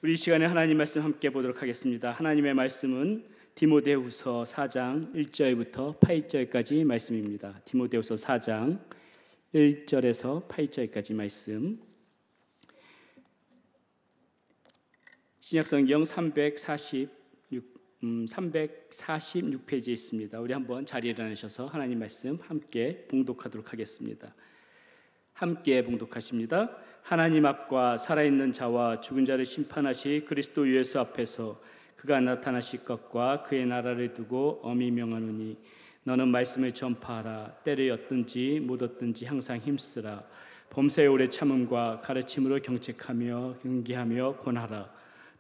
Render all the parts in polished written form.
우리 이 시간에 하나님 말씀 함께 보도록 하겠습니다. 하나님의 말씀은 디모데후서 4장 1절부터 8절까지 말씀입니다. 디모데후서 4장 1절에서 8절까지 말씀. 신약성경 346페이지에 있습니다. 우리 한번 자리에 일어나셔서 하나님 말씀 함께 봉독하도록 하겠습니다. 함께 봉독하십니다. 하나님 앞과 살아있는 자와 죽은 자를 심판하실 그리스도 예수 앞에서 그가 나타나실 것과 그의 나라를 두고 엄히 명하노니 너는 말씀을 전파하라. 때를 얻든지 못 얻든지 항상 힘쓰라. 범사에 오래 참음과 가르침으로 경책하며 경계하며 권하라.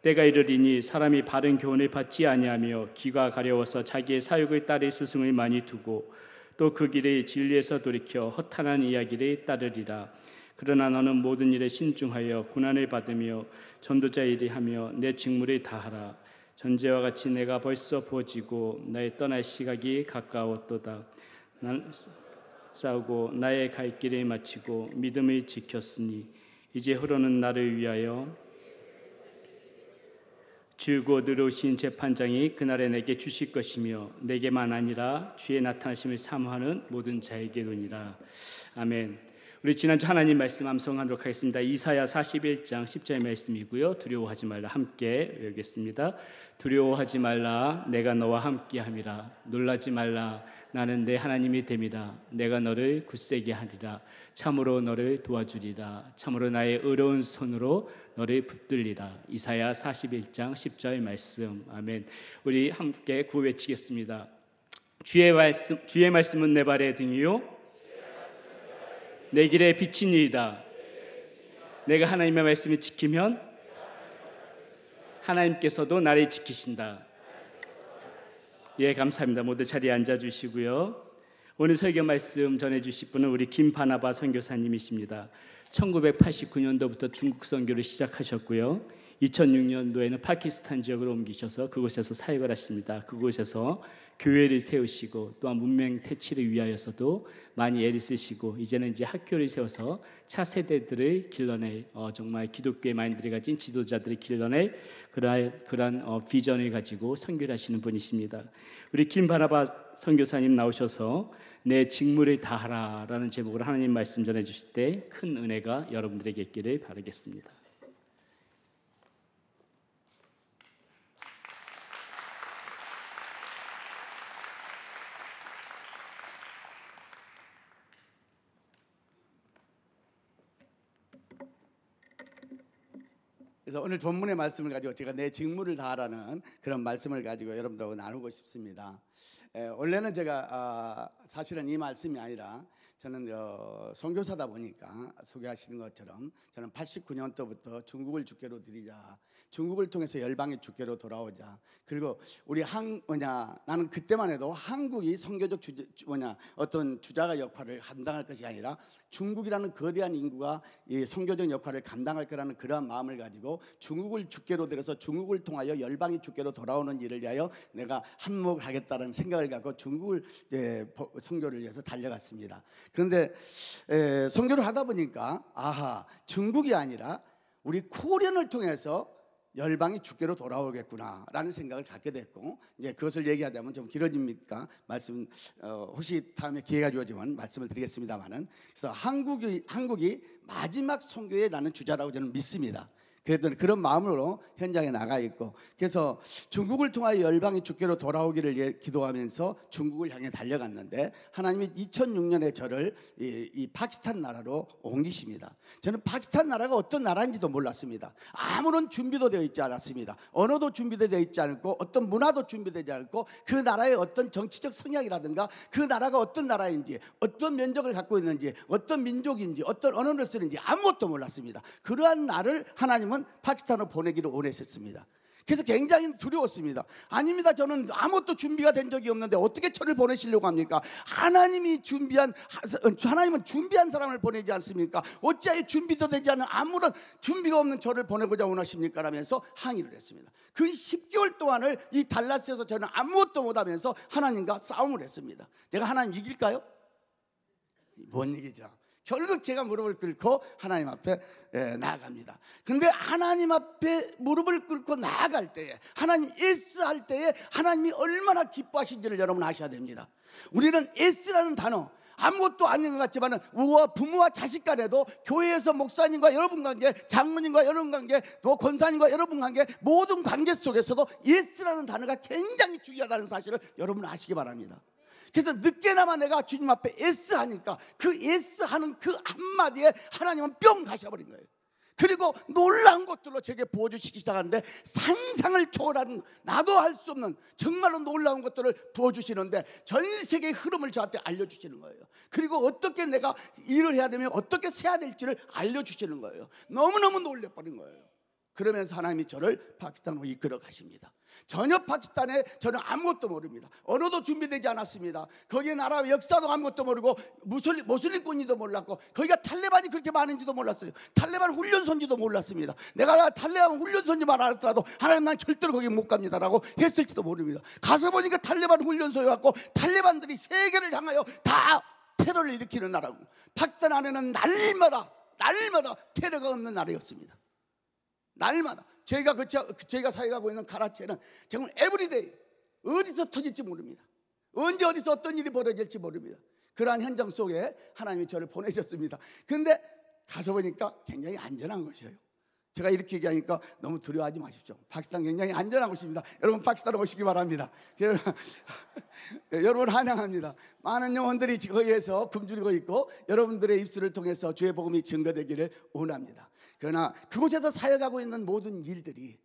때가 이르리니 사람이 바른 교훈을 받지 아니하며 귀가 가려워서 자기의 사욕을 따를 스승을 많이 두고 또 그 길을 진리에서 돌이켜 허탄한 이야기를 따르리라. 그러나 너는 모든 일에 신중하여 고난을 받으며 전도자 일을 하며 내 직무를 다하라. 전제와 같이 내가 벌써 부어지고 나의 떠날 시각이 가까웠도다. 난 싸우고 나의 갈 길을 마치고 믿음을 지켰으니 이제 흐르는 나를 위하여 주 곧 들어오신 재판장이 그날에 내게 주실 것이며 내게만 아니라 주의 나타나심을 사모하는 모든 자에게로니라. 아멘. 우리 지난주 하나님 말씀 암송하도록 하겠습니다. 이사야 41장 10절 말씀이고요. 두려워하지 말라 함께 외우겠습니다. 두려워하지 말라 내가 너와 함께함이라. 놀라지 말라 나는 내 하나님이 됨이라. 내가 너를 굳세게 하리라. 참으로 너를 도와주리라. 참으로 나의 의로운 손으로 너를 붙들리라. 이사야 41장 10절 말씀. 아멘. 우리 함께 구호 외치겠습니다. 주의 말씀은 내 발의 등이요 내 길에 비친이이다. 내가 하나님의 말씀을 지키면 하나님께서도 나를 지키신다. 예, 감사합니다. 모두 자리에 앉아주시고요. 오늘 설교 말씀 전해주실 분은 우리 김바나바 선교사님이십니다. 1989년도부터 중국 선교를 시작하셨고요. 2006년도에는 파키스탄 지역으로 옮기셔서 그곳에서 사역을 하십니다. 그곳에서 교회를 세우시고 또한 문명 퇴치를 위하여서도 많이 애를 쓰시고 이제는 이제 학교를 세워서 차세대들을 길러낼 정말 기독교의 마인드를 가진 지도자들을 길러낼 그러한 비전을 가지고 선교를 하시는 분이십니다. 우리 김바나바 선교사님 나오셔서 내 직무를 다하라 라는 제목으로 하나님 말씀 전해주실 때 큰 은혜가 여러분들에게 있기를 바라겠습니다. 그래서 오늘 본문의 말씀을 가지고 제가 내 직무를 다하라는 그런 말씀을 가지고 여러분들하고 나누고 싶습니다. 원래는 제가 사실은 이 말씀이 아니라 저는 선교사다 보니까 소개하시는 것처럼 저는 89년도부터 중국을 주께로 드리자, 중국을 통해서 열방의 주께로 돌아오자. 그리고 우리 나는 그때만 해도 한국이 선교적 어떤 주자가 역할을 감당할 것이 아니라 중국이라는 거대한 인구가 이 선교적 역할을 감당할 거라는 그러한 마음을 가지고 중국을 주께로 들여서 중국을 통하여 열방의 주께로 돌아오는 일을 위하여 내가 한몫을 하겠다는 생각을 갖고 중국을 선교를 위해서 달려갔습니다. 그런데 선교를 하다 보니까 중국이 아니라 우리 코리안을 통해서 열방이 주께로 돌아오겠구나라는 생각을 갖게 됐고, 이제 그것을 얘기하자면 좀 길어집니까? 말씀 혹시 다음에 기회가 주어지면 말씀을 드리겠습니다만은, 그래서 한국이 마지막 선교에 나는 주자라고 저는 믿습니다. 그랬더니 그런 마음으로 현장에 나가 있고, 그래서 중국을 통하여 열방이 주께로 돌아오기를 기도하면서 중국을 향해 달려갔는데 하나님이 2006년에 저를 이 파키스탄 나라로 옮기십니다. 저는 파키스탄 나라가 어떤 나라인지도 몰랐습니다. 아무런 준비도 되어 있지 않았습니다. 언어도 준비되어 있지 않고 어떤 문화도 준비되지 않고 그 나라의 어떤 정치적 성향이라든가 그 나라가 어떤 나라인지 어떤 면적을 갖고 있는지 어떤 민족인지 어떤 언어를 쓰는지 아무것도 몰랐습니다. 그러한 나를 하나님은 파키스탄으로 보내기를 원했었습니다. 그래서 굉장히 두려웠습니다. 아닙니다. 저는 아무것도 준비가 된 적이 없는데 어떻게 저를 보내시려고 합니까? 하나님은 준비한 사람을 보내지 않습니까? 어찌하여 준비도 되지 않은 아무런 준비가 없는 저를 보내고자 원하십니까? 라면서 항의를 했습니다. 그 10개월 동안을 이 달라스에서 저는 아무것도 못하면서 하나님과 싸움을 했습니다. 내가 하나님 이길까요? 뭔 얘기죠? 결국 제가 무릎을 꿇고 하나님 앞에 나아갑니다. 근데 하나님 앞에 무릎을 꿇고 나아갈 때에, 하나님 예스할 때에 하나님이 얼마나 기뻐하신지를 여러분 아셔야 됩니다. 우리는 예스라는 단어, 아무것도 아닌 것 같지만 우와 부모와 자식 간에도, 교회에서 목사님과 여러분 관계, 장로님과 여러분 관계, 또 권사님과 여러분 관계, 모든 관계 속에서도 예스라는 단어가 굉장히 중요하다는 사실을 여러분 아시기 바랍니다. 그래서 늦게나마 내가 주님 앞에 예스 하니까 그 예스 하는 그 한마디에 하나님은 뿅 가셔버린 거예요. 그리고 놀라운 것들로 제게 부어주시기 시작하는데, 상상을 초월하는, 나도 할 수 없는 정말로 놀라운 것들을 부어주시는데, 전 세계의 흐름을 저한테 알려주시는 거예요. 그리고 어떻게 내가 일을 해야 되면 어떻게 세야 될지를 알려주시는 거예요. 너무너무 놀래버린 거예요. 그러면서 하나님이 저를 파키스탄으로 이끌어 가십니다. 전혀 파키스탄에 저는 아무것도 모릅니다. 언어도 준비되지 않았습니다. 거기에 나라 역사도 아무것도 모르고 모슬림권인지도 몰랐고, 거기가 탈레반이 그렇게 많은지도 몰랐어요. 탈레반 훈련소인지도 몰랐습니다. 내가 탈레반 훈련소인지만 알았더라도 하나님 난 절대로 거기 못 갑니다라고 했을지도 모릅니다. 가서 보니까 탈레반 훈련소여갖고 탈레반들이 세계를 향하여 다 테러를 일으키는 나라고, 파키스탄 안에는 날마다 테러가 없는 나라였습니다. 날마다 제가 사역하고 있는 가라치에는 정말 에브리데이 어디서 터질지 모릅니다. 언제 어디서 어떤 일이 벌어질지 모릅니다. 그러한 현장 속에 하나님이 저를 보내셨습니다. 근데 가서 보니까 굉장히 안전한 곳이에요. 제가 이렇게 얘기하니까 너무 두려워하지 마십시오. 파키스탄 굉장히 안전한 곳입니다. 여러분 파키스탄에 오시기 바랍니다. 여러분 환영합니다. 많은 영혼들이 거기에서 굶주리고 있고, 여러분들의 입술을 통해서 주의 복음이 증거되기를 원합니다. 그러나 그곳에서 사역하고 있는 모든 일들이,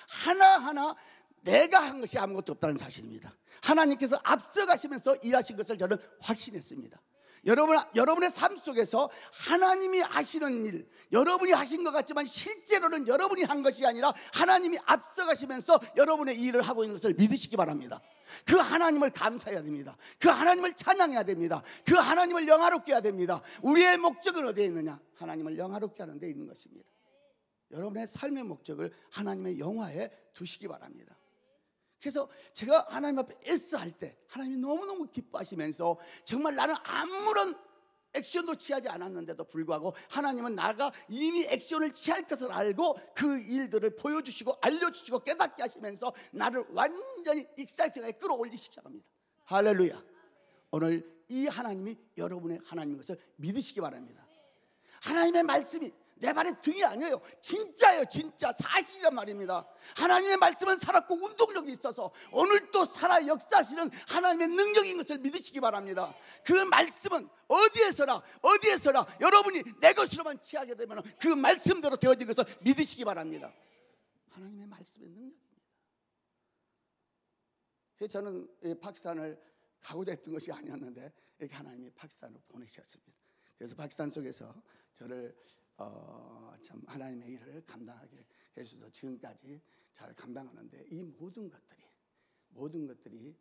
하나하나 내가 한 것이 아무것도 없다는 사실입니다. 하나님께서 앞서가시면서 일하신 것을 저는 확신했습니다. 여러분의 삶 속에서 하나님이 하시는 일, 여러분이 하신 것 같지만 실제로는 여러분이 한 것이 아니라 하나님이 앞서가시면서 여러분의 일을 하고 있는 것을 믿으시기 바랍니다. 그 하나님을 감사해야 됩니다. 그 하나님을 찬양해야 됩니다. 그 하나님을 영화롭게 해야 됩니다. 우리의 목적은 어디에 있느냐? 하나님을 영화롭게 하는 데 있는 것입니다. 여러분의 삶의 목적을 하나님의 영화에 두시기 바랍니다. 그래서 제가 하나님 앞에 애쓰할 때 하나님이 너무너무 기뻐하시면서, 정말 나는 아무런 액션도 취하지 않았는데도 불구하고 하나님은 나가 이미 액션을 취할 것을 알고 그 일들을 보여주시고 알려주시고 깨닫게 하시면서 나를 완전히 익사이팅하게 끌어올리시기 시작합니다. 할렐루야. 오늘 이 하나님이 여러분의 하나님인 것을 믿으시기 바랍니다. 하나님의 말씀이 내 발의 등이 아니에요. 진짜예요. 진짜 사실이란 말입니다. 하나님의 말씀은 살았고 운동력이 있어서 오늘도 살아 역사하시는 하나님의 능력인 것을 믿으시기 바랍니다. 그 말씀은 어디에서나 여러분이 내 것으로만 취하게 되면 그 말씀대로 되어진 것을 믿으시기 바랍니다. 하나님의 말씀의 능력입니다. 그래서 저는 파키스탄을 가고자 했던 것이 아니었는데 이렇게 하나님이 파키스탄으로 보내셨습니다. 그래서 파키스탄 속에서 저를 참 하나님의 일을 감당하게 해주셔서 지금까지 잘 감당하는데, 이 모든 것들이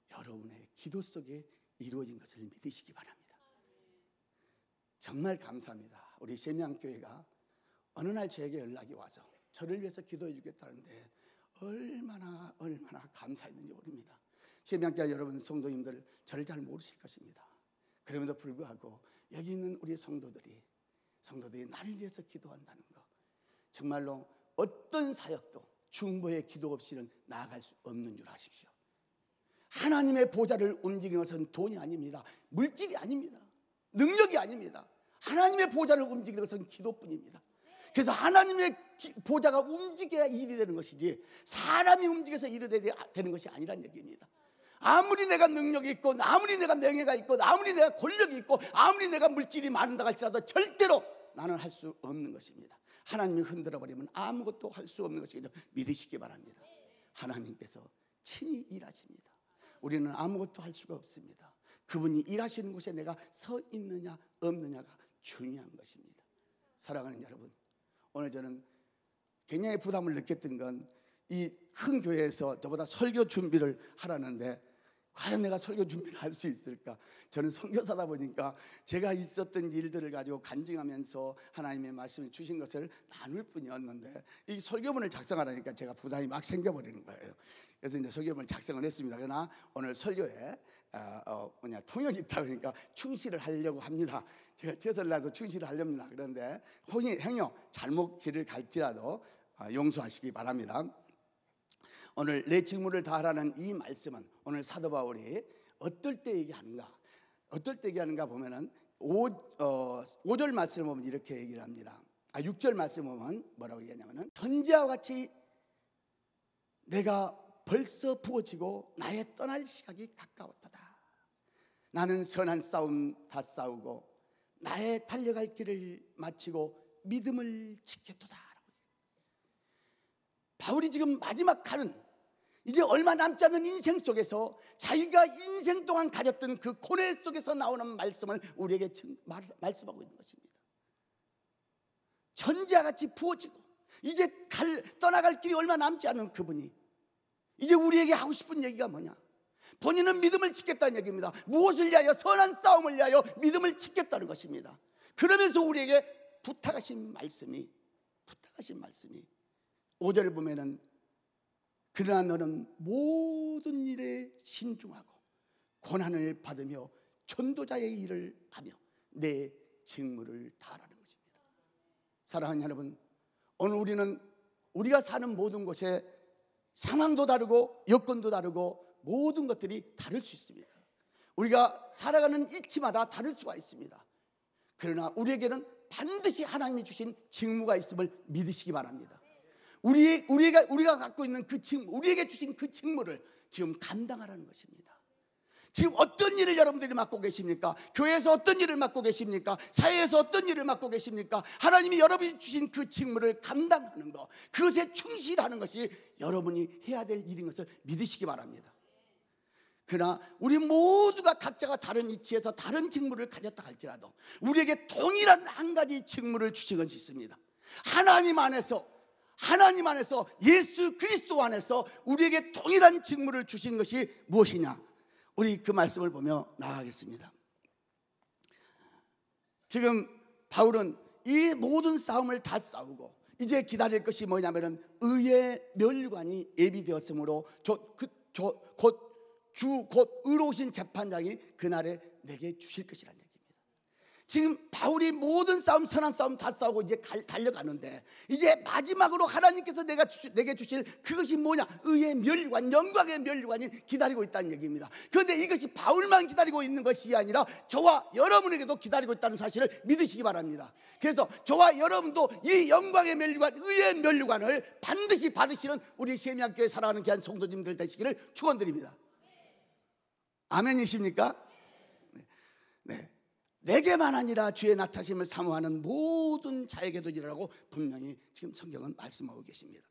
여러분의 기도 속에 이루어진 것을 믿으시기 바랍니다. 정말 감사합니다. 우리 세미양교회가 어느 날 저에게 연락이 와서 저를 위해서 기도해 주겠다는데 얼마나 감사했는지 모릅니다. 세미양교회 여러분 성도님들 저를 잘 모르실 것입니다. 그럼에도 불구하고 여기 있는 우리 성도들이 나를 위해서 기도한다는 것, 정말로 어떤 사역도 중보의 기도 없이는 나아갈 수 없는 줄 아십시오. 하나님의 보좌를 움직이는 것은 돈이 아닙니다. 물질이 아닙니다. 능력이 아닙니다. 하나님의 보좌를 움직이는 것은 기도뿐입니다. 그래서 하나님의 보좌가 움직여야 일이 되는 것이지, 사람이 움직여서 일이 되는 것이 아니란 얘기입니다. 아무리 내가 능력이 있고, 아무리 내가 명예가 있고, 아무리 내가 권력이 있고, 아무리 내가 물질이 많은다 할지라도 절대로 나는 할 수 없는 것입니다. 하나님이 흔들어버리면 아무것도 할 수 없는 것이기 때문에 믿으시기 바랍니다. 하나님께서 친히 일하십니다. 우리는 아무것도 할 수가 없습니다. 그분이 일하시는 곳에 내가 서 있느냐 없느냐가 중요한 것입니다. 사랑하는 여러분, 오늘 저는 굉장히 부담을 느꼈던 건, 이 큰 교회에서 저보다 설교 준비를 하라는데 과연 내가 설교 준비를 할 수 있을까? 저는 선교사다 보니까 제가 있었던 일들을 가지고 간증하면서 하나님의 말씀을 주신 것을 나눌 뿐이었는데, 이 설교문을 작성하라니까 제가 부담이 막 생겨버리는 거예요. 그래서 이제 설교문을 작성을 했습니다. 그러나 오늘 설교에 통역이 있다 그러니까 충실을 하려고 합니다. 제가 최선을 다해서 충실을 하렵니다. 그런데 행여 잘못 길을 갈지라도 용서하시기 바랍니다. 오늘 내 직무를 다하라는 이 말씀은 오늘 사도 바울이 어떨 때 얘기하는가? 어떨 때 얘기하는가 보면은 5절 말씀을 보면 이렇게 얘기를 합니다. 6절 말씀을 보면 뭐라고 얘기하냐면은 전지와 같이 내가 벌써 부어지고 나의 떠날 시각이 가까웠도다. 나는 선한 싸움 다 싸우고 나의 달려갈 길을 마치고 믿음을 지켰도다. 바울이 지금 마지막 가는, 이제 얼마 남지 않은 인생 속에서 자기가 인생 동안 가졌던 그 고뇌 속에서 나오는 말씀을 우리에게 말씀하고 있는 것입니다. 전지와 같이 부어지고 이제 떠나갈 길이 얼마 남지 않은 그분이 이제 우리에게 하고 싶은 얘기가 뭐냐? 본인은 믿음을 지켰다는 얘기입니다. 무엇을 위하여? 선한 싸움을 위하여 믿음을 지켰다는 것입니다. 그러면서 우리에게 부탁하신 말씀이 5절을 보면은 그러나 너는 모든 일에 신중하고 고난을 받으며 전도자의 일을 하며 내 직무를 다하라는 것입니다. 사랑하는 여러분, 오늘 우리가 사는 모든 곳에 상황도 다르고 여건도 다르고 모든 것들이 다를 수 있습니다. 우리가 살아가는 위치마다 다를 수가 있습니다. 그러나 우리에게는 반드시 하나님이 주신 직무가 있음을 믿으시기 바랍니다. 우리가 갖고 있는 그 직무, 우리에게 주신 그 직무를 지금 감당하라는 것입니다. 지금 어떤 일을 여러분들이 맡고 계십니까? 교회에서 어떤 일을 맡고 계십니까? 사회에서 어떤 일을 맡고 계십니까? 하나님이 여러분이 주신 그 직무를 감당하는 것, 그것에 충실하는 것이 여러분이 해야 될 일인 것을 믿으시기 바랍니다. 그러나 우리 모두가 각자가 다른 위치에서 다른 직무를 가졌다 할지라도 우리에게 동일한 한 가지 직무를 주신 것이 있습니다. 하나님 안에서 예수 그리스도 안에서 우리에게 동일한 직무를 주신 것이 무엇이냐? 우리 그 말씀을 보며 나아가겠습니다. 지금 바울은 이 모든 싸움을 다 싸우고 이제 기다릴 것이 뭐냐면은 의의 면류관이 예비되었으므로 곧 의로우신 재판장이 그날에 내게 주실 것이라는 얘기입니다. 지금 바울이 모든 싸움, 선한 싸움 다 싸우고 이제 달려가는데 이제 마지막으로 하나님께서 내게 주실 그것이 뭐냐? 의의 면류관, 영광의 면류관이 기다리고 있다는 얘기입니다. 그런데 이것이 바울만 기다리고 있는 것이 아니라 저와 여러분에게도 기다리고 있다는 사실을 믿으시기 바랍니다. 그래서 저와 여러분도 이 영광의 면류관, 의의 면류관을 반드시 받으시는 우리 세미한교회 사랑하는 귀한 성도님들 되시기를 축원드립니다. 아멘이십니까? 네. 내게만 아니라 주의 나타심을 사모하는 모든 자에게도 이르라고 분명히 지금 성경은 말씀하고 계십니다.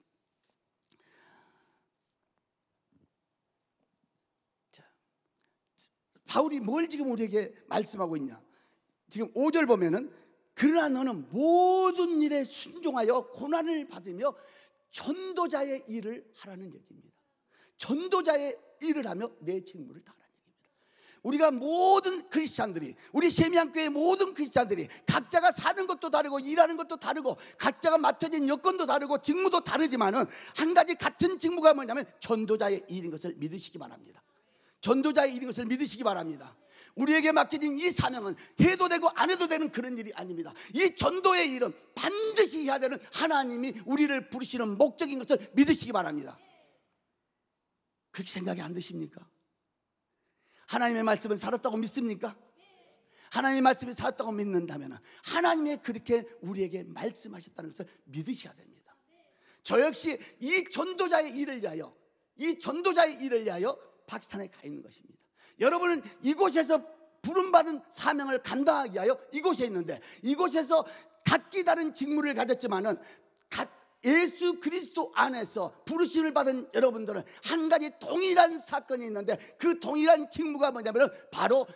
자, 바울이 뭘 지금 우리에게 말씀하고 있냐? 지금 5절 보면은 그러나 너는 모든 일에 순종하여 고난을 받으며 전도자의 일을 하라는 얘기입니다. 전도자의 일을 하며 내 직무를 다하라. 우리가 모든 크리스찬들이, 우리 세미한교회 모든 크리스찬들이 각자가 사는 것도 다르고 일하는 것도 다르고 각자가 맡아진 여건도 다르고 직무도 다르지만은 한 가지 같은 직무가 뭐냐면 전도자의 일인 것을 믿으시기 바랍니다. 전도자의 일인 것을 믿으시기 바랍니다. 우리에게 맡겨진 이 사명은 해도 되고 안 해도 되는 그런 일이 아닙니다. 이 전도의 일은 반드시 해야 되는 하나님이 우리를 부르시는 목적인 것을 믿으시기 바랍니다. 그렇게 생각이 안 드십니까? 하나님의 말씀은 살았다고 믿습니까? 하나님의 말씀이 살았다고 믿는다면 하나님이 그렇게 우리에게 말씀하셨다는 것을 믿으셔야 됩니다. 저 역시 이 전도자의 일을 위하여 파키스탄에 가 있는 것입니다. 여러분은 이곳에서 부름받은 사명을 감당하기 위하여 이곳에 있는데 이곳에서 각기 다른 직무를 가졌지만은 예수 그리스도 안에서 부르심을 받은 여러분들은 한 가지 동일한 사건이 있는데 그 동일한 직무가 뭐냐면 바로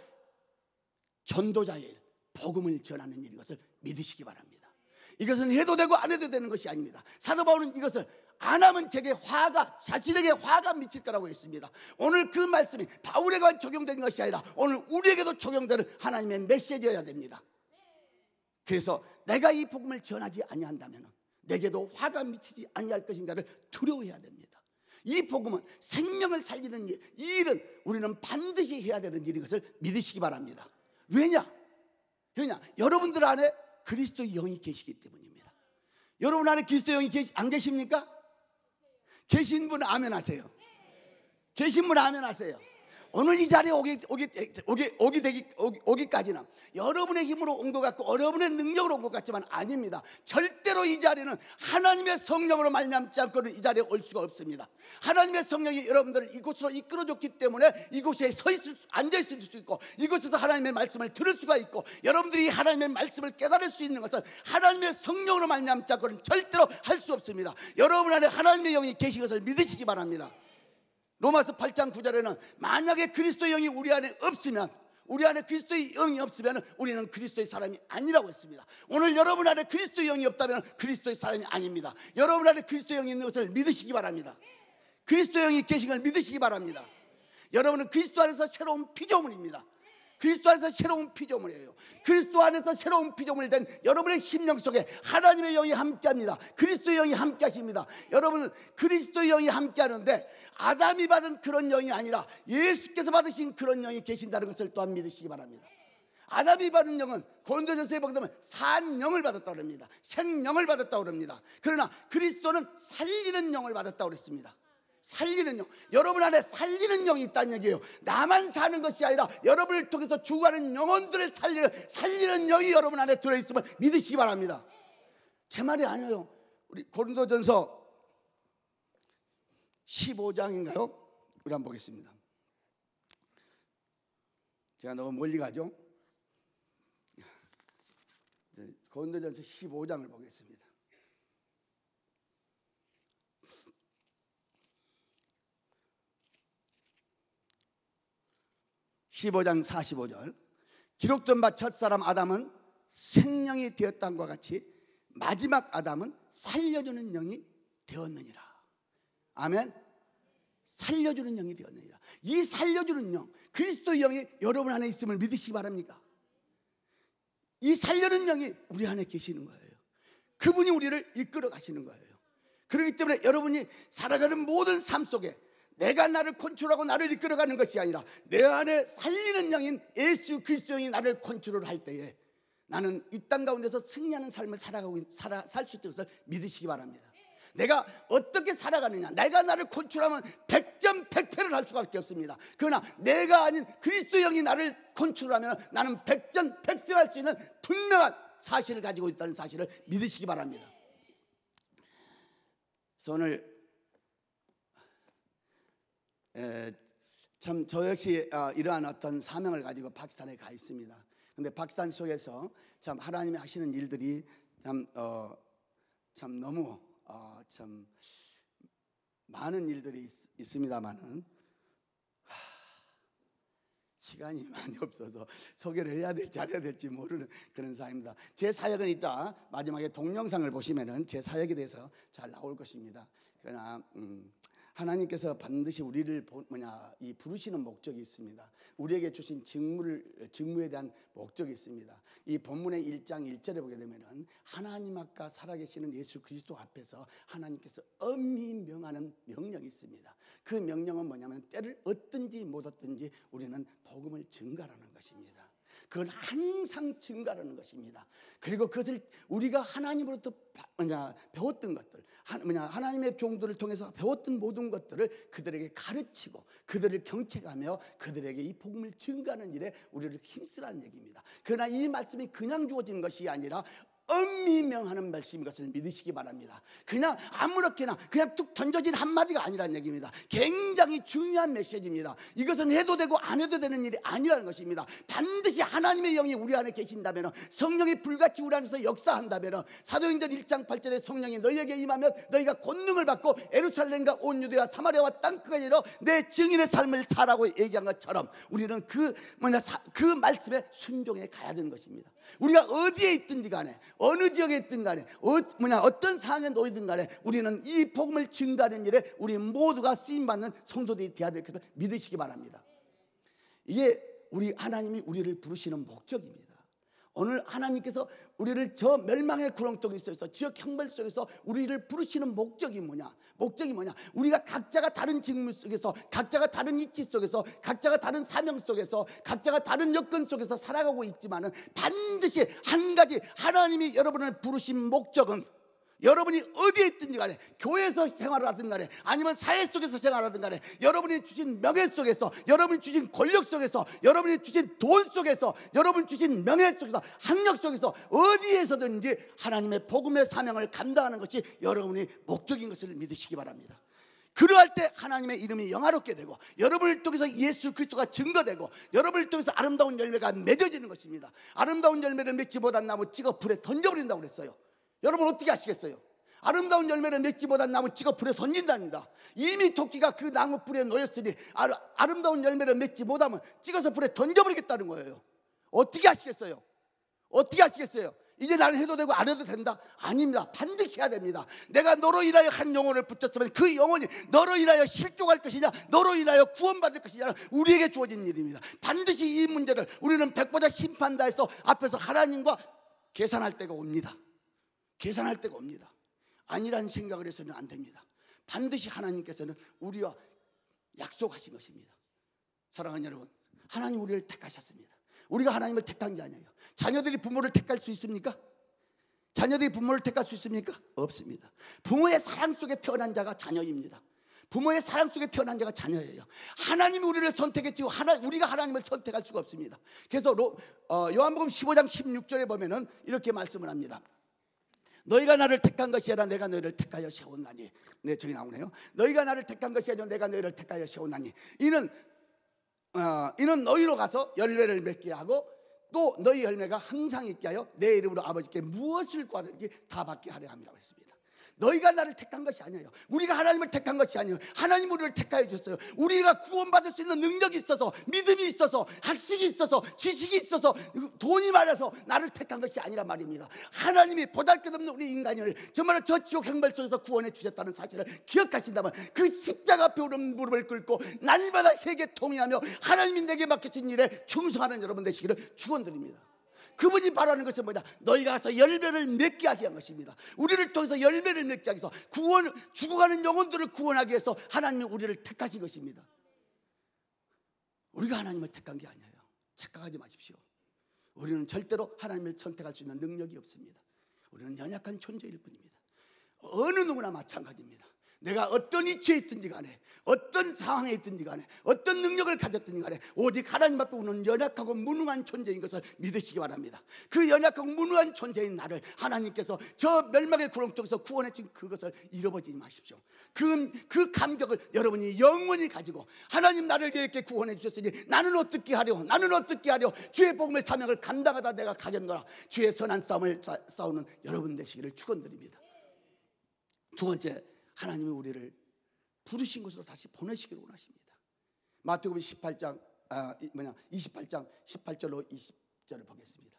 전도자의 일, 복음을 전하는 일인 것을 믿으시기 바랍니다. 이것은 해도 되고 안 해도 되는 것이 아닙니다. 사도 바울은 이것을 안 하면 제게 자신에게 화가 미칠 거라고 했습니다. 오늘 그 말씀이 바울에게만 적용된 것이 아니라 오늘 우리에게도 적용되는 하나님의 메시지여야 됩니다. 그래서 내가 이 복음을 전하지 아니한다면 내게도 화가 미치지 아니할 것인가를 두려워해야 됩니다. 이 복음은 생명을 살리는 일, 이 일은 우리는 반드시 해야 되는 일인 것을 믿으시기 바랍니다. 왜냐? 여러분들 안에 그리스도의 영이 계시기 때문입니다. 여러분 안에 그리스도의 영이 안 계십니까? 계신 분 아멘 하세요. 계신 분 아멘 하세요. 오늘 이 자리에 오기까지는 여러분의 힘으로 온 것 같고 여러분의 능력으로 온 것 같지만 아닙니다. 절대로 이 자리는 하나님의 성령으로 말미암지 않고는 이 자리에 올 수가 없습니다. 하나님의 성령이 여러분들을 이곳으로 이끌어줬기 때문에 이곳에 앉아있을 수 있고 이곳에서 하나님의 말씀을 들을 수가 있고 여러분들이 하나님의 말씀을 깨달을 수 있는 것은 하나님의 성령으로 말미암지 않고는 절대로 할 수 없습니다. 여러분 안에 하나님의 영이 계신 것을 믿으시기 바랍니다. 로마서 8장 9절에는 만약에 그리스도의 영이 우리 안에 없으면, 우리 안에 그리스도의 영이 없으면 우리는 그리스도의 사람이 아니라고 했습니다. 오늘 여러분 안에 그리스도의 영이 없다면 그리스도의 사람이 아닙니다. 여러분 안에 그리스도의 영이 있는 것을 믿으시기 바랍니다. 그리스도의 영이 계신 걸 믿으시기 바랍니다. 여러분은 그리스도 안에서 새로운 피조물입니다. 그리스도 안에서 새로운 피조물이에요. 그리스도 안에서 새로운 피조물 된 여러분의 심령 속에 하나님의 영이 함께합니다. 그리스도의 영이 함께하십니다. 여러분은 그리스도의 영이 함께하는데 아담이 받은 그런 영이 아니라 예수께서 받으신 그런 영이 계신다는 것을 또한 믿으시기 바랍니다. 아담이 받은 영은 고린도전서에 보게 되면 산영을 받았다고 합니다. 생명을 받았다고 합니다. 그러나 그리스도는 살리는 영을 받았다고 그랬습니다. 살리는 영, 여러분 안에 살리는 영이 있다는 얘기예요. 나만 사는 것이 아니라 여러분을 통해서 죽어가는 영혼들을 살리는 영이 여러분 안에 들어있음을 믿으시기 바랍니다. 제 말이 아니에요. 우리 고린도전서 15장인가요? 우리 한번 보겠습니다. 제가 너무 멀리 가죠? 고린도전서 15장을 보겠습니다. 15장 45절 기록된 바 첫사람 아담은 생명이 되었다는 것 같이 마지막 아담은 살려주는 영이 되었느니라. 아멘. 살려주는 영이 되었느니라. 이 살려주는 영, 그리스도의 영이 여러분 안에 있음을 믿으시기 바랍니까? 이 살려는 영이 우리 안에 계시는 거예요. 그분이 우리를 이끌어 가시는 거예요. 그렇기 때문에 여러분이 살아가는 모든 삶 속에 내가 나를 컨트롤하고 나를 이끌어가는 것이 아니라 내 안에 살리는 영인 예수 그리스도 영이 나를 컨트롤할 때에 나는 이 땅 가운데서 승리하는 삶을 살 수 있는 것을 믿으시기 바랍니다. 내가 어떻게 살아가느냐, 내가 나를 컨트롤하면 100점 100패를 할 수밖에 없습니다. 그러나 내가 아닌 그리스도 영이 나를 컨트롤하면 나는 100점 100승할 수 있는 분명한 사실을 가지고 있다는 사실을 믿으시기 바랍니다. 그래서 오늘 참 저 역시 이러한 어떤 사명을 가지고 파키스탄에 가 있습니다. 근데 파키스탄 속에서 참 하나님이 하시는 일들이 참 너무 참 많은 일들이 있습니다만은 시간이 많이 없어서 소개를 해야 될지 안 해야 될지 모르는 그런 사역입니다. 제 사역은 이따 마지막에 동영상을 보시면은 제 사역에 대해서 잘 나올 것입니다. 그러나 하나님께서 반드시 우리를 이 부르시는 목적이 있습니다. 우리에게 주신 직무에 대한 목적이 있습니다. 이 본문의 1장 1절에 보게 되면은 하나님 앞과 살아계시는 예수 그리스도 앞에서 하나님께서 엄히 명하는 명령이 있습니다. 그 명령은 뭐냐면 때를 얻든지 못 얻든지 우리는 복음을 증가하는 것입니다. 그건 항상 증가하는 것입니다. 그리고 그것을 우리가 하나님으로부터 배웠던 것들, 하나님의 종들을 통해서 배웠던 모든 것들을 그들에게 가르치고 그들을 경책하며 그들에게 이 복음을 증가하는 일에 우리를 힘쓰라는 얘기입니다. 그러나 이 말씀이 그냥 주어진 것이 아니라 엄히 명하는 말씀인 것을 믿으시기 바랍니다. 그냥 아무렇게나 그냥 툭 던져진 한마디가 아니라는 얘기입니다. 굉장히 중요한 메시지입니다. 이것은 해도 되고 안 해도 되는 일이 아니라는 것입니다. 반드시 하나님의 영이 우리 안에 계신다면, 성령이 불같이 우리 안에서 역사한다면, 사도행전 1장 8절에 성령이 너희에게 임하면 너희가 권능을 받고 예루살렘과 온 유대와 사마리아와 땅끝까지 이르러 내 증인의 삶을 살라고 얘기한 것처럼 우리는 그 말씀에 순종해 가야 되는 것입니다. 우리가 어디에 있든지 간에 어느 지역에 있든 간에 어떤 상황에 놓이든 간에 우리는 이 복음을 증가하는 일에 우리 모두가 쓰임받는 성도들이 되어야 될 것을 믿으시기 바랍니다. 이게 우리 하나님이 우리를 부르시는 목적입니다. 오늘 하나님께서 우리를 저 멸망의 구렁텅이 속에서 지역 형벌 속에서 우리를 부르시는 목적이 뭐냐? 우리가 각자가 다른 직무 속에서, 각자가 다른 위치 속에서, 각자가 다른 사명 속에서, 각자가 다른 여건 속에서 살아가고 있지만은 반드시 한 가지, 하나님이 여러분을 부르신 목적은 여러분이 어디에 있든지 간에, 교회에서 생활하든 간에, 아니면 사회 속에서 생활하든 간에, 여러분이 주신 명예 속에서, 여러분이 주신 권력 속에서, 여러분이 주신 돈 속에서, 여러분이 주신 명예 속에서, 학력 속에서 어디에서든지 하나님의 복음의 사명을 감당하는 것이 여러분의 목적인 것을 믿으시기 바랍니다. 그러할 때 하나님의 이름이 영화롭게 되고, 여러분을 통해서 예수 그리스도가 증거되고, 여러분을 통해서 아름다운 열매가 맺어지는 것입니다. 아름다운 열매를 맺지 못한 나무 찍어 불에 던져버린다고 그랬어요. 여러분 어떻게 하시겠어요? 아름다운 열매를 맺지 못한 나무 찍어 불에 던진답니다. 이미 토끼가 그 나무 뿌리에 놓였으니 아름다운 열매를 맺지 못하면 찍어서 불에 던져버리겠다는 거예요. 어떻게 하시겠어요? 어떻게 하시겠어요? 이제 나는 해도 되고 안 해도 된다? 아닙니다. 반드시 해야 됩니다. 내가 너로 인하여 한 영혼을 붙였으면 그 영혼이 너로 인하여 실족할 것이냐, 너로 인하여 구원받을 것이냐, 우리에게 주어진 일입니다. 반드시 이 문제를 우리는 백보자 심판다에서 앞에서 하나님과 계산할 때가 옵니다. 계산할 때가 옵니다. 아니란 생각을 해서는 안 됩니다. 반드시 하나님께서는 우리와 약속하신 것입니다. 사랑하는 여러분, 하나님 우리를 택하셨습니다. 우리가 하나님을 택한 게 아니에요. 자녀들이 부모를 택할 수 있습니까? 자녀들이 부모를 택할 수 있습니까? 없습니다. 부모의 사랑 속에 태어난 자가 자녀입니다. 부모의 사랑 속에 태어난 자가 자녀예요. 하나님이 우리를 선택했지 우리가 하나님을 선택할 수가 없습니다. 그래서 요한복음 15장 16절에 보면은 이렇게 말씀을 합니다. 너희가 나를 택한 것이 아니라 내가 너희를 택하여 세웠나니. 네, 저기 나오네요. 너희가 나를 택한 것이 아니라 내가 너희를 택하여 세웠나니. 이는 너희로 가서 열매를 맺게 하고 또 너희 열매가 항상 있게 하여 내 이름으로 아버지께 무엇을 구하든지 다 받게 하려 함이라고 했습니다. 너희가 나를 택한 것이 아니에요. 우리가 하나님을 택한 것이 아니에요. 하나님 우리를 택하여 주셨어요. 우리가 구원받을 수 있는 능력이 있어서, 믿음이 있어서, 학식이 있어서, 지식이 있어서, 돈이 많아서 나를 택한 것이 아니란 말입니다. 하나님이 보잘것없는 우리 인간을 정말로 저 지옥 행벌 속에서 구원해 주셨다는 사실을 기억하신다면 그 십자가 앞에 오른 무릎을 꿇고 날마다 회개 통회하며 하나님이 내게 맡기신 일에 충성하는 여러분 되시기를 축원드립니다. 그분이 바라는 것은 뭐냐? 너희가 가서 열매를 맺게 하게 한 것입니다. 우리를 통해서 열매를 맺게 하기 위해서 죽어가는 영혼들을 구원하기 위해서 하나님이 우리를 택하신 것입니다. 우리가 하나님을 택한 게 아니에요. 착각하지 마십시오. 우리는 절대로 하나님을 선택할 수 있는 능력이 없습니다. 우리는 연약한 존재일 뿐입니다. 어느 누구나 마찬가지입니다. 내가 어떤 위치에 있든지 간에, 어떤 상황에 있든지 간에, 어떤 능력을 가졌든지 간에 오직 하나님 앞에 우는 연약하고 무능한 존재인 것을 믿으시기 바랍니다. 그 연약하고 무능한 존재인 나를 하나님께서 저 멸망의 구렁텅에서 구원해 준 그것을 잃어버리지 마십시오. 그 감격을 여러분이 영원히 가지고 하나님 나를 이렇게 구원해 주셨으니 나는 어떻게 하려, 주의 복음의 사명을 감당하다 내가 가겠노라. 주의 선한 싸움을 싸우는 여러분 되시기를 축원드립니다. 두 번째, 하나님이 우리를 부르신 곳으로 다시 보내시기를 원하십니다. 마태복음 28장 18절로 20절을 보겠습니다.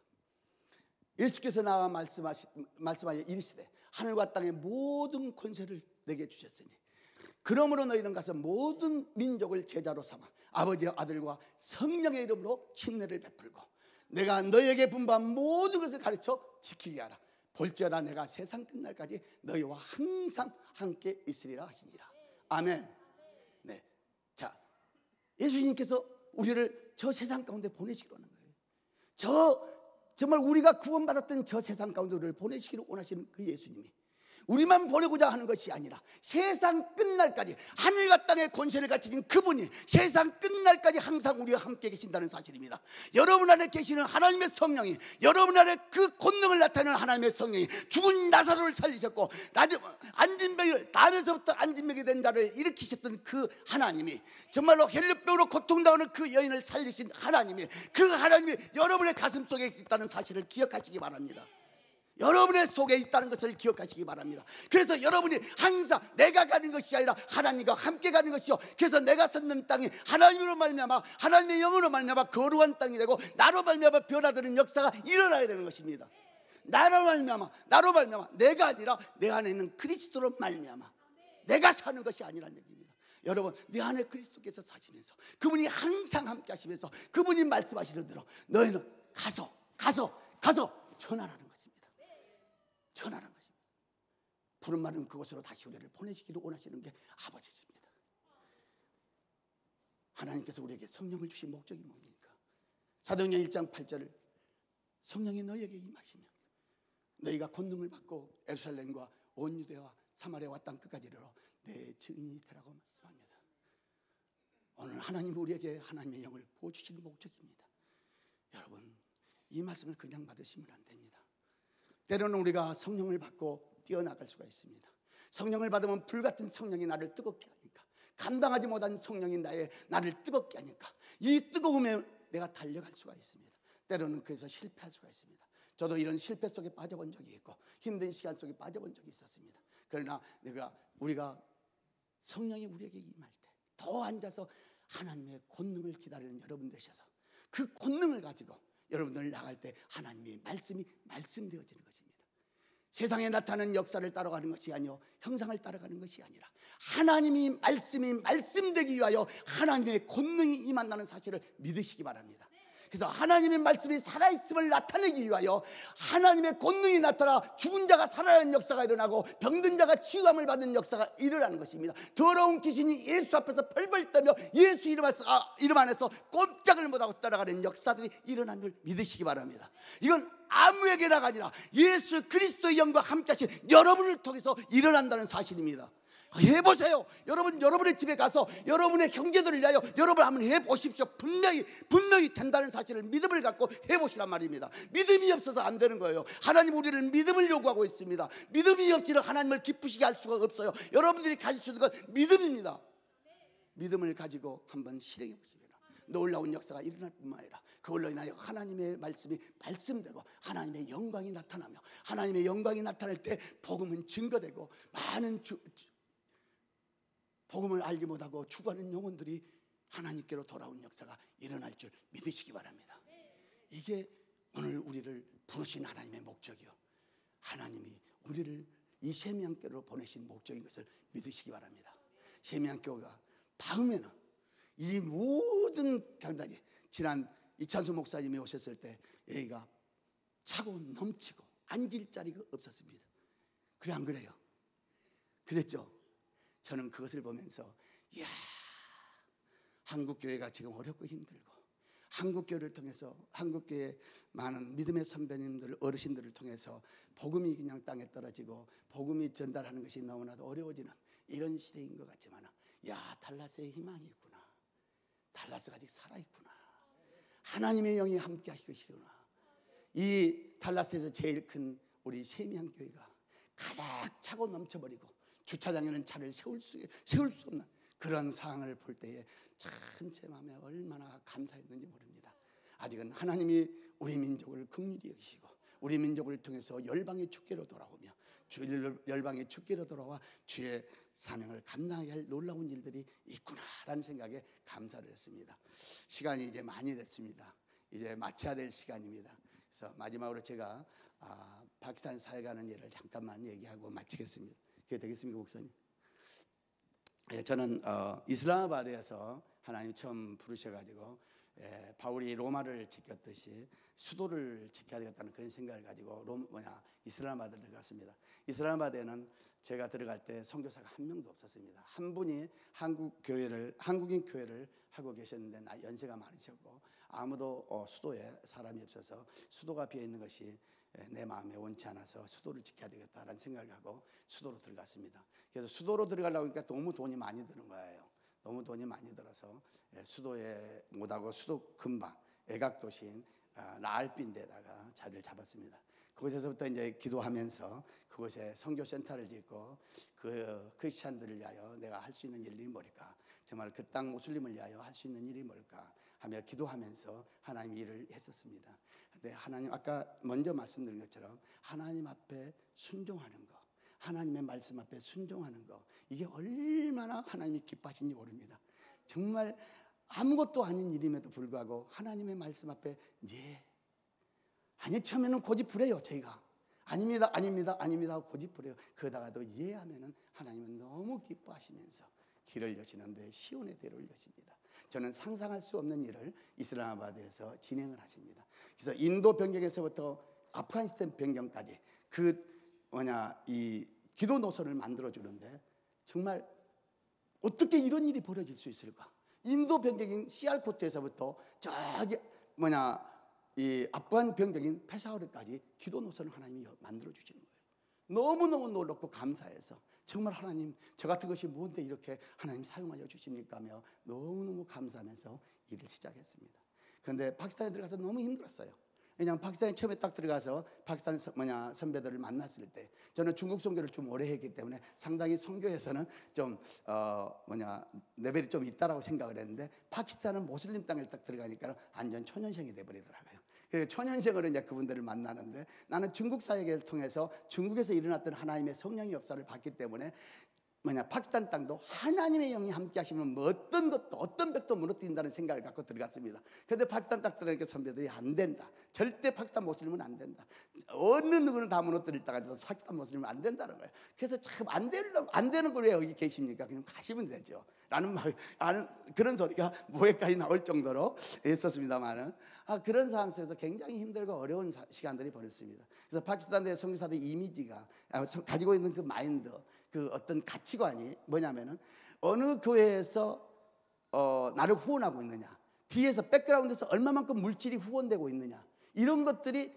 예수께서 나와 말씀하여 이르시되 하늘과 땅의 모든 권세를 내게 주셨으니 그러므로 너희는 가서 모든 민족을 제자로 삼아 아버지와 아들과 성령의 이름으로 침례를 베풀고 내가 너희에게 분부한 모든 것을 가르쳐 지키게 하라. 볼지어다 내가 세상 끝날까지 너희와 항상 함께 있으리라 하시니라. 아멘. 네. 자, 예수님께서 우리를 저 세상 가운데 보내시기로 하는 거예요. 정말 우리가 구원받았던 저 세상 가운데 우리를 보내시기를 원하시는 그 예수님이 우리만 보내고자 하는 것이 아니라 세상 끝날까지 하늘과 땅의 권세를 가지신 그분이 세상 끝날까지 항상 우리와 함께 계신다는 사실입니다. 여러분 안에 계시는 하나님의 성령이, 여러분 안에 그 권능을 나타내는 하나님의 성령이 죽은 나사로를 살리셨고 담에서부터 안진병이 된 자를 일으키셨던 그 하나님이, 정말로 헬루병으로 고통당하는 그 여인을 살리신 하나님이, 그 하나님이 여러분의 가슴 속에 있다는 사실을 기억하시기 바랍니다. 여러분의 속에 있다는 것을 기억하시기 바랍니다. 그래서 여러분이 항상 내가 가는 것이 아니라 하나님과 함께 가는 것이요, 그래서 내가 섰는 땅이 하나님으로 말미암아, 하나님의 영으로 말미암아 거룩한 땅이 되고 나로 말미암아 변화되는 역사가 일어나야 되는 것입니다. 나로 말미암아 내가 아니라 내 안에 있는 그리스도로 말미암아 내가 사는 것이 아니라는 얘기입니다. 여러분, 내 안에 그리스도께서 사시면서 그분이 항상 함께 하시면서 그분이 말씀하시는 대로 너희는 가서 전하라는 것입니다. 전하라는 것입니다. 푸른 마른 그곳으로 다시 우리를 보내시기를 원하시는 게 아버지십니다. 하나님께서 우리에게 성령을 주신 목적이 뭡니까? 사도행전 1장 8절을 성령이 너희에게 임하시면 너희가 권능을 받고 예루살렘과 온 유대와 사마리아와 땅 끝까지 이르러 내 증인이 되라고 말씀합니다. 오늘 하나님 우리에게 하나님의 영을 부어주시는 목적입니다. 여러분, 이 말씀을 그냥 받으시면 안 됩니다. 때로는 우리가 성령을 받고 뛰어나갈 수가 있습니다. 성령을 받으면 불같은 성령이 나를 뜨겁게 하니까, 감당하지 못한 성령이 나를 뜨겁게 하니까 이 뜨거움에 내가 달려갈 수가 있습니다. 때로는 그래서 실패할 수가 있습니다. 저도 이런 실패 속에 빠져본 적이 있고 힘든 시간 속에 빠져본 적이 있었습니다. 그러나 우리가 성령이 우리에게 임할 때 더 앉아서 하나님의 권능을 기다리는 여러분 되셔서 그 권능을 가지고 여러분들 나갈 때 하나님의 말씀이 말씀되어지는 것입니다. 세상에 나타나는 역사를 따라가는 것이 아니요 형상을 따라가는 것이 아니라 하나님이 말씀이 말씀되기 위하여 하나님의 권능이 임한다는 사실을 믿으시기 바랍니다. 그래서 하나님의 말씀이 살아있음을 나타내기 위하여 하나님의 권능이 나타나 죽은 자가 살아나는 역사가 일어나고 병든 자가 치유함을 받는 역사가 일어나는 것입니다. 더러운 귀신이 예수 앞에서 벌벌 떨며 예수 이름 안에서 꼼짝을 못하고 따라가는 역사들이 일어나는 걸 믿으시기 바랍니다. 이건 아무에게나가 아니라 예수 그리스도의 영과 함께 하신 여러분을 통해서 일어난다는 사실입니다. 해보세요. 여러분의 집에 가서 여러분의 형제들을 위하여 여러분 한번 해보십시오. 분명히 된다는 사실을 믿음을 갖고 해보시란 말입니다. 믿음이 없어서 안 되는 거예요. 하나님 우리를 믿음을 요구하고 있습니다. 믿음이 없이는 하나님을 기쁘시게 할 수가 없어요. 여러분들이 가질 수 있는 건 믿음입니다. 믿음을 가지고 한번 실행해 보시면 놀라운 역사가 일어날 뿐만 아니라 그걸로 인하여 하나님의 말씀이 말씀되고 하나님의 영광이 나타나며 하나님의 영광이 나타날 때 복음은 증거되고 많은 복음을 알지 못하고 죽어가는 영혼들이 하나님께로 돌아온 역사가 일어날 줄 믿으시기 바랍니다. 이게 오늘 우리를 부르신 하나님의 목적이요, 하나님이 우리를 이 세미양교로 보내신 목적인 것을 믿으시기 바랍니다. 세미양교가 다음에는 이 모든 강단이 지난 이찬수 목사님이 오셨을 때 여기가 차고 넘치고 앉을 자리가 없었습니다. 그래 안 그래요? 그랬죠? 저는 그것을 보면서 이야, 한국교회가 지금 어렵고 힘들고 한국교회를 통해서 한국교회 많은 믿음의 선배님들 어르신들을 통해서 복음이 그냥 땅에 떨어지고 복음이 전달하는 것이 너무나도 어려워지는 이런 시대인 것 같지만 야, 달라스에 희망이 있구나. 달라스가 아직 살아있구나. 하나님의 영이 함께 하시고 계시구나. 이 달라스에서 제일 큰 우리 세미양교회가 가득 차고 넘쳐버리고 주차장에는 차를 세울 수 없는 그런 상황을 볼 때에 참 제 마음에 얼마나 감사했는지 모릅니다. 아직은 하나님이 우리 민족을 긍휼히 여기시고 우리 민족을 통해서 열방의 축제로 돌아오며 열방의 축제로 돌아와 주의 사명을 감당하게 할 놀라운 일들이 있구나라는 생각에 감사를 했습니다. 시간이 이제 많이 됐습니다. 이제 마쳐야 될 시간입니다. 그래서 마지막으로 제가 파키스탄 사회 가는 일을 잠깐만 얘기하고 마치겠습니다. 그게 되겠습니까, 목사님? 저는 이슬람아바드에서 하나님 처음 부르셔가지고 바울이 로마를 지켰듯이 수도를 지켜야 되겠다는 그런 생각을 가지고 이슬람아바드를 들어갔습니다. 이슬람아바드에는 제가 들어갈 때 선교사가 한 명도 없었습니다. 한 분이 한국인 교회를 하고 계셨는데 연세가 많으셨고 아무도 수도에 사람이 없어서 수도가 비어 있는 것이 내 마음에 원치 않아서 수도를 지켜야 되겠다라는 생각을 하고 수도로 들어갔습니다. 그래서 수도로 들어가려고 하니까 너무 돈이 많이 드는 거예요. 너무 돈이 많이 들어서 수도에 못하고 수도 근방 애각도시인 라알빈데다가 자리를 잡았습니다. 그곳에서부터 이제 기도하면서 그곳에 선교센터를 짓고 그 크리스찬들을 위하여 내가 할 수 있는 일이 뭘까, 정말 그 땅 모슬림을 위하여 할 수 있는 일이 뭘까 하며 기도하면서 하나님 일을 했었습니다. 근데 하나님, 아까 먼저 말씀드린 것처럼 하나님 앞에 순종하는 거, 하나님의 말씀 앞에 순종하는 거, 이게 얼마나 하나님이 기뻐하시는지 모릅니다. 정말 아무것도 아닌 일임에도 불구하고 하나님의 말씀 앞에 아니 처음에는 고집부려요. 저희가 아닙니다, 아닙니다, 아닙니다 하고 고집부려요. 그러다가도 이해하면은 하나님은 너무 기뻐하시면서 길을 여시는데 시온의 대로를 여십니다. 저는 상상할 수 없는 일을 이슬람아바드에서 진행을 하십니다. 그래서 인도 변경에서부터 아프가니스탄 변경까지 이 기도 노선을 만들어 주는데 정말 어떻게 이런 일이 벌어질 수 있을까? 인도 변경인 시알코트에서부터 저기 이 아프간 변경인 페샤워르까지 기도 노선을 하나님이 만들어 주시는 거예요. 너무너무 놀랍고 감사해서 정말 하나님 저 같은 것이 뭔데 이렇게 하나님 사용하여 주십니까 하며 너무너무 감사하면서 일을 시작했습니다. 그런데 파키스탄에 들어가서 너무 힘들었어요. 왜냐하면 파키스탄에 처음에 딱 들어가서 파키스탄 선배들을 만났을 때 저는 중국 선교를 좀 오래 했기 때문에 상당히 선교에서는 좀 레벨이 좀 있다라고 생각을 했는데 파키스탄은 모슬림 땅에 딱 들어가니까 완전 초년생이 돼버리더라고요. 그래서 초년생으로 이제 그분들을 만나는데 나는 중국 사역을 통해서 중국에서 일어났던 하나님의 성령의 역사를 봤기 때문에 파키스탄 땅도 하나님의 영이 함께 하시면 어떤 것도 어떤 벽도 무너뜨린다는 생각을 갖고 들어갔습니다. 그런데 파키스탄 딱 들어가니까 선배들이 안 된다. 절대 파키스탄 모슬림은 안 된다. 어느 누구는 다 무너뜨렸다가 파키스탄 모슬림은 안 된다는 거예요. 그래서 참 안 되는 걸 왜 여기 계십니까? 그냥 가시면 되죠. 라는 그런 소리가 모에까지 나올 정도로 있었습니다만은 그런 상황 속에서 굉장히 힘들고 어려운 시간들이 벌어졌습니다. 그래서 파키스탄 내 선교사들 이미지가 가지고 있는 그 마인드, 그 어떤 가치관이 뭐냐면은 어느 교회에서 나를 후원하고 있느냐, 뒤에서 백그라운드에서 얼마만큼 물질이 후원되고 있느냐, 이런 것들이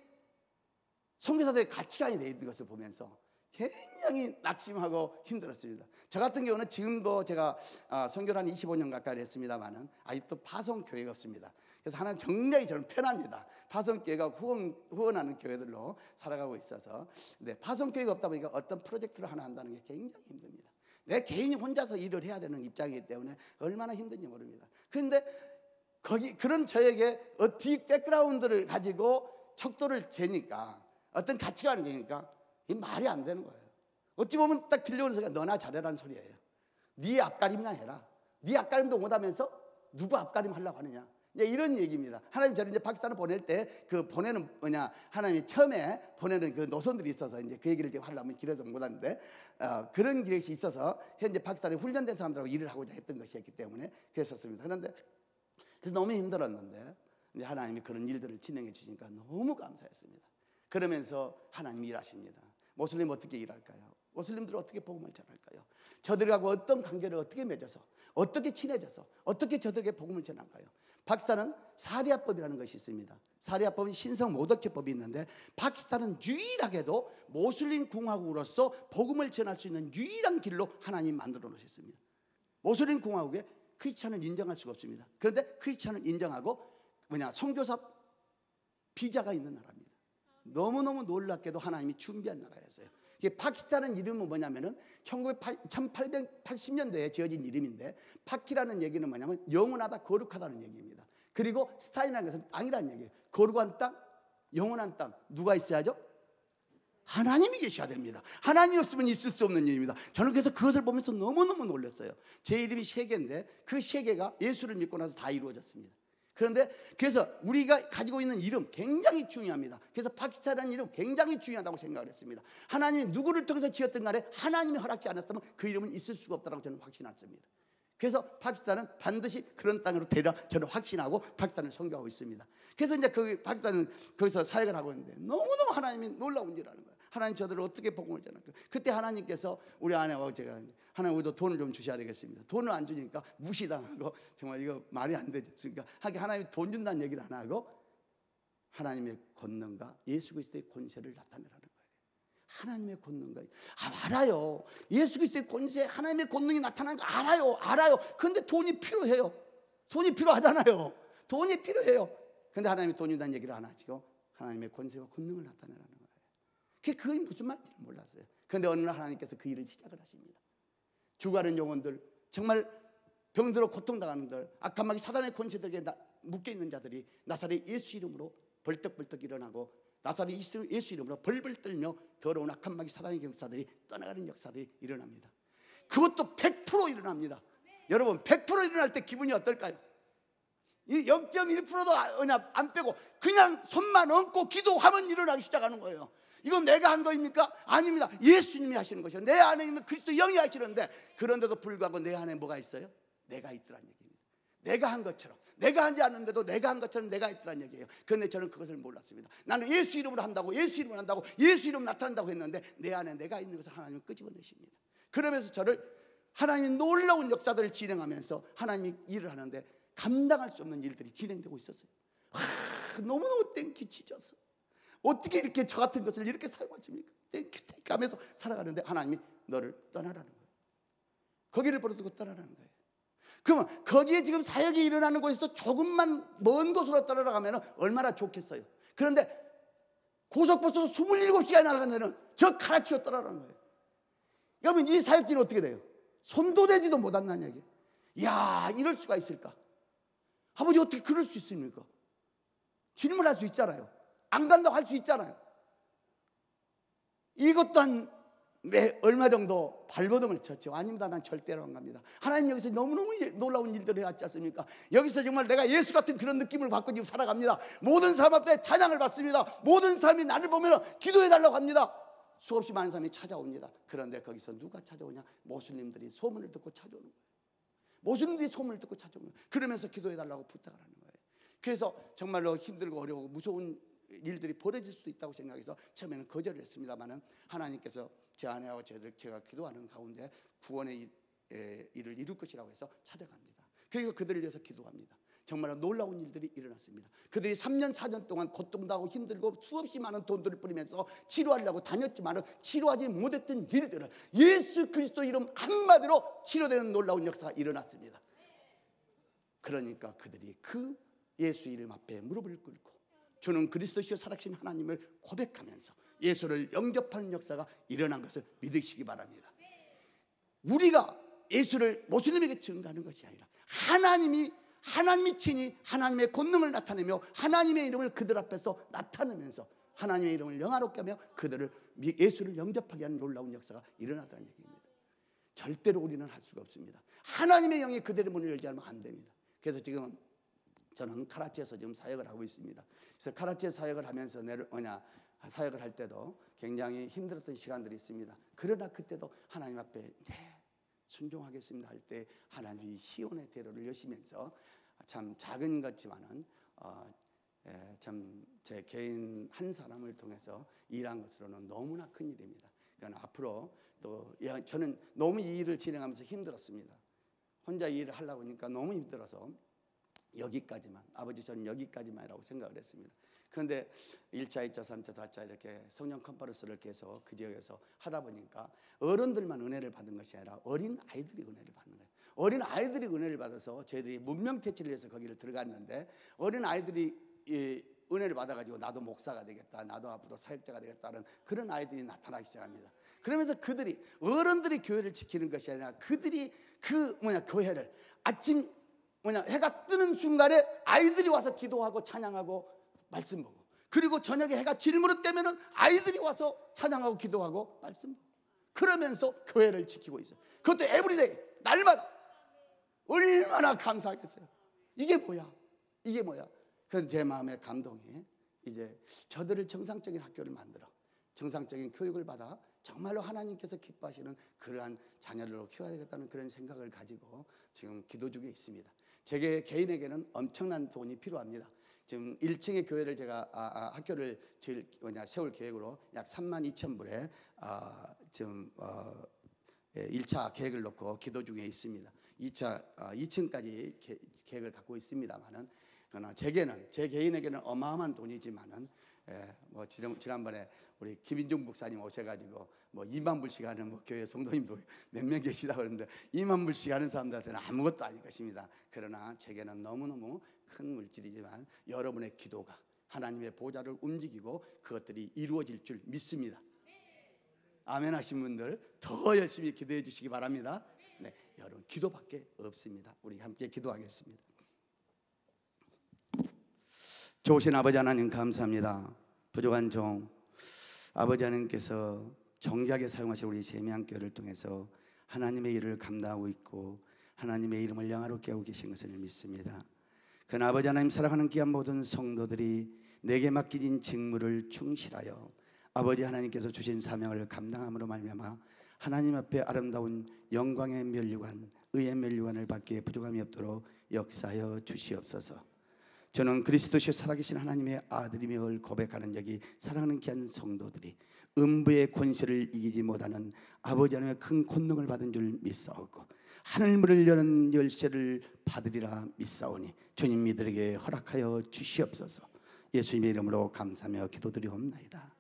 선교사들의 가치관이 되어 있는 것을 보면서 굉장히 낙심하고 힘들었습니다. 저 같은 경우는 지금도 제가 선교를 한 25년 가까이 했습니다만은 아직도 파송교회가 없습니다. 그래서 하나님 굉장히 저는 편합니다. 파송교회가 후원하는 교회들로 살아가고 있어서. 근데 파송교회가 없다 보니까 어떤 프로젝트를 하나 한다는 게 굉장히 힘듭니다. 내 개인이 혼자서 일을 해야 되는 입장이기 때문에 얼마나 힘든지 모릅니다. 그런데 그런 저에게 뒤 백그라운드를 가지고 척도를 재니까, 어떤 가치관을 재니까 이 말이 안 되는 거예요. 어찌 보면 딱 들려오는 소리가 너나 잘해라는 소리예요. 네 앞가림이나 해라. 네 앞가림도 못하면서 누구 앞가림 하려고 하느냐, 이런 얘기입니다. 하나님 저를 이제 파키스탄을 보낼 때 그 보내는 하나님이 처음에 보내는 그 노선들이 있어서 이제 그 얘기를 하려면 길어서 못하는데 그런 길이 있어서 현재 파키스탄에 훈련된 사람들하고 일을 하고자 했던 것이었기 때문에 그랬었습니다. 그런데 그래서 너무 힘들었는데 이제 하나님이 그런 일들을 진행해 주시니까 너무 감사했습니다. 그러면서 하나님이 일하십니다. 모슬림 어떻게 일할까요? 모슬림들 어떻게 복음을 전할까요? 저들하고 어떤 관계를 어떻게 맺어서 어떻게 친해져서 어떻게 저들에게 복음을 전할까요? 파키스탄은 사리아법이라는 것이 있습니다. 사리아법은 신성 모독죄법이 있는데 파키스탄은 유일하게도 모슬림 공화국으로서 복음을 전할 수 있는 유일한 길로 하나님 만들어 놓으셨습니다. 모슬림 공화국에 크리스찬을 인정할 수가 없습니다. 그런데 크리스찬을 인정하고 선교사 비자가 있는 나라입니다. 너무너무 놀랍게도 하나님이 준비한 나라였어요. 파키스탄은 이름은 뭐냐면은 1880년도에 지어진 이름인데, 파키라는 얘기는 뭐냐면 영원하다, 거룩하다는 얘기입니다. 그리고 스타인이라는 것은 땅이라는 얘기예요. 거룩한 땅, 영원한 땅, 누가 있어야죠? 하나님이 계셔야 됩니다. 하나님이 없으면 있을 수 없는 일입니다. 저는 그래서 그것을 보면서 너무너무 놀랐어요. 제 이름이 세 개인데 그 세 개가 예수를 믿고 나서 다 이루어졌습니다. 그런데 그래서 우리가 가지고 있는 이름 굉장히 중요합니다. 그래서 파키스탄이라는 이름 굉장히 중요하다고 생각을 했습니다. 하나님이 누구를 통해서 지었든 간에 하나님이 허락지 않았다면 그 이름은 있을 수가 없다고 저는 확신했습니다. 그래서 파키스탄은 반드시 그런 땅으로 되리라 저는 확신하고 파키스탄을 선교하고 있습니다. 그래서 이제 그 파키스탄은 거기서 사역을 하고 있는데 너무너무 하나님이 놀라운 일을 하는 거예요. 하나님 저들을 어떻게 복음을 전할까요? 그때 하나님께서 우리 아내하고 제가 하나님 우리도 돈을 좀 주셔야 되겠습니다. 돈을 안 주니까 무시당하고 정말 이거 말이 안 되죠. 그러니까 하나님이 돈 준다는 얘기를 안 하고 하나님의 권능과 예수 그리스도의 권세를 나타내라는 거예요. 하나님의 권능과 알아요. 예수 그리스도의 권세, 하나님의 권능이 나타나는 거 알아요. 그런데 돈이 필요해요. 돈이 필요하잖아요. 돈이 필요해요. 그런데 하나님이 돈 준다는 얘기를 안 하시고 하나님의 권세와 권능을 나타내라는 거예요. 그게 무슨 말인지 몰랐어요. 그런데 어느 날 하나님께서 그 일을 시작을 하십니다. 죽어가는 영혼들, 정말 병들어 고통당하는 악한 마귀 사단의 권세들에게 묶여있는 자들이 나사렛 예수 이름으로 벌떡벌떡 일어나고 나사렛 예수 이름으로 벌벌 떨며 더러운 악한 마귀 사단의 역사들이 떠나가는 역사들이 일어납니다. 그것도 100% 일어납니다. 여러분 100% 일어날 때 기분이 어떨까요? 이 0.1%도 안 빼고 그냥 손만 얹고 기도하면 일어나기 시작하는 거예요. 이건 내가 한 거입니까? 아닙니다. 예수님이 하시는 것이요, 내 안에 있는 그리스도 영이 하시는데, 그런데도 불구하고 내 안에 뭐가 있어요? 내가 있더란 얘기입니다. 내가 한 것처럼, 내가 하지 않는데도 내가 한 것처럼 내가 있더란 얘기예요. 그런데 저는 그것을 몰랐습니다. 나는 예수 이름으로 한다고, 예수 이름으로 한다고, 예수 이름 나타난다고 했는데, 내 안에 내가 있는 것을 하나님은 끄집어내십니다. 그러면서 저를 하나님이 놀라운 역사들을 진행하면서 하나님이 일을 하는데 감당할 수 없는 일들이 진행되고 있었어요. 너무너무 땡큐 지저스, 어떻게 이렇게 저 같은 것을 이렇게 사용하십니까? 땡큐 하면서 살아가는데 하나님이 너를 떠나라는 거예요. 거기를 버려두고 떠나라는 거예요. 그러면 거기에 지금 사역이 일어나는 곳에서 조금만 먼 곳으로 떠나가면 얼마나 좋겠어요. 그런데 고속버스로 27시간이 나가는 저 카라치로 떠나라는 거예요. 그러면 이 사역지는 어떻게 돼요? 손도 대지도 못한다는 얘기예요. 이야, 이럴 수가 있을까? 아버지, 어떻게 그럴 수 있습니까? 질문할 수 있잖아요. 안 간다고 할 수 있잖아요. 이것 또한 얼마 정도 발버둥을 쳤죠. 아닙니다, 난 절대로 안 갑니다. 하나님 여기서 너무너무 놀라운 일들을 해왔지 않습니까? 여기서 정말 내가 예수 같은 그런 느낌을 받고 지금 살아갑니다. 모든 사람 앞에 찬양을 받습니다. 모든 사람이 나를 보면 기도해달라고 합니다. 수없이 많은 사람이 찾아옵니다. 그런데 거기서 누가 찾아오냐? 모슬림들이 소문을 듣고 찾아오는 거예요. 모슬림들이 소문을 듣고 찾아오는 거예요. 그러면서 기도해달라고 부탁을 하는 거예요. 그래서 정말로 힘들고 어려우고 무서운 일들이 벌어질 수도 있다고 생각해서 처음에는 거절을 했습니다만은 하나님께서 제 아내하고 제가 기도하는 가운데 구원의 일을 이룰 것이라고 해서 찾아갑니다. 그리고 그들을 위해서 기도합니다. 정말 놀라운 일들이 일어났습니다. 그들이 3년 4년 동안 고통도 하고 힘들고 수없이 많은 돈들을 뿌리면서 치료하려고 다녔지만 치료하지 못했던 일들을 예수 그리스도 이름 한마디로 치료되는 놀라운 역사가 일어났습니다. 그러니까 그들이 그 예수 이름 앞에 무릎을 꿇고 주는 그리스도시요 살아계신 하나님을 고백하면서 예수를 영접하는 역사가 일어난 것을 믿으시기 바랍니다. 우리가 예수를 모슬림에게 증거하는 것이 아니라 하나님이 친히 하나님의 권능을 나타내며 하나님의 이름을 그들 앞에서 나타내면서 하나님의 이름을 영화롭게 하며 그들을 예수를 영접하게 하는 놀라운 역사가 일어나더라는 얘기입니다. 절대로 우리는 할 수가 없습니다. 하나님의 영이 그들의 문을 열지 않으면 안 됩니다. 그래서 지금 저는 카라치에서 지금 사역을 하고 있습니다. 그래서 카라치에 사역을 하면서 사역을 할 때도 굉장히 힘들었던 시간들이 있습니다. 그러나 그때도 하나님 앞에 순종하겠습니다 할 때 하나님이 시온의 대로를 여시면서 참 작은 것지만은 참 제 개인 한 사람을 통해서 일한 것으로는 너무나 큰 일입니다. 그러니까 앞으로 또 저는 너무 이 일을 진행하면서 힘들었습니다. 혼자 이 일을 하려고 하니까 너무 힘들어서 여기까지만, 아버지 저는 여기까지만이라고 생각을 했습니다. 그런데 1차, 2차, 3차, 4차 이렇게 성령 컨퍼런스를 계속 그 지역에서 하다 보니까 어른들만 은혜를 받은 것이 아니라 어린 아이들이 은혜를 받는 거예요. 어린 아이들이 은혜를 받아서 저희들이 문명퇴치를 해서 거기를 들어갔는데 어린 아이들이 은혜를 받아가지고 나도 목사가 되겠다, 나도 앞으로 사역자가 되겠다는 그런 아이들이 나타나기 시작합니다. 그러면서 그들이 어른들이 교회를 지키는 것이 아니라 그들이 교회를 아침 해가 뜨는 순간에 아이들이 와서 기도하고 찬양하고 말씀 보고, 그리고 저녁에 해가 질무릇 되면은 아이들이 와서 찬양하고 기도하고 말씀 보고, 그러면서 교회를 지키고 있어요. 그것도 에브리데이, 날마다. 얼마나 감사하겠어요. 이게 뭐야? 그래서 제 마음의 감동이 이제 저들을 정상적인 학교를 만들어 정상적인 교육을 받아 정말로 하나님께서 기뻐하시는 그러한 자녀들로 키워야겠다는 그런 생각을 가지고 지금 기도 중에 있습니다. 제 개인에게는 엄청난 돈이 필요합니다. 지금 1층의 교회를 제가 학교를 세울 계획으로 약 32,000불에 지금 1차 계획을 놓고 기도 중에 있습니다. 2층까지 계획을 갖고 있습니다만은, 그러나 제 개인에게는 어마어마한 돈이지만은 지난번에 우리 김인중 목사님 오셔가지고 2만 불씩 하는 교회 성도님도 몇 명 계시다 그러는데 2만 불씩 하는 사람들한테는 아무것도 아닐 것입니다. 그러나 제게는 너무너무 큰 물질이지만 여러분의 기도가 하나님의 보좌를 움직이고 그것들이 이루어질 줄 믿습니다. 아멘 하신 분들 더 열심히 기도해 주시기 바랍니다. 네, 여러분 기도밖에 없습니다. 우리 함께 기도하겠습니다. 좋으신 아버지 하나님 감사합니다. 부족한 종 아버지 하나님께서 정직하게 사용하신 우리 재미한교회를 통해서 하나님의 일을 감당하고 있고 하나님의 이름을 영화롭게 하고 계신 것을 믿습니다. 그러나 아버지 하나님 사랑하는 귀한 모든 성도들이 내게 맡겨진 직무를 충실하여 아버지 하나님께서 주신 사명을 감당함으로 말미암아 하나님 앞에 아름다운 영광의 면류관, 의의 면류관을 받기에 부족함이 없도록 역사하여 주시옵소서. 저는 그리스도시요 살아계신 하나님의 아들임을 고백하는 여기 사랑하는 귀한 성도들이 음부의 권세를 이기지 못하는 아버지 하나님의 큰 권능을 받은 줄 믿사오고 하늘문을 여는 열쇠를 받으리라 믿사오니 주님 이들에게 허락하여 주시옵소서. 예수님의 이름으로 감사하며 기도드리옵나이다.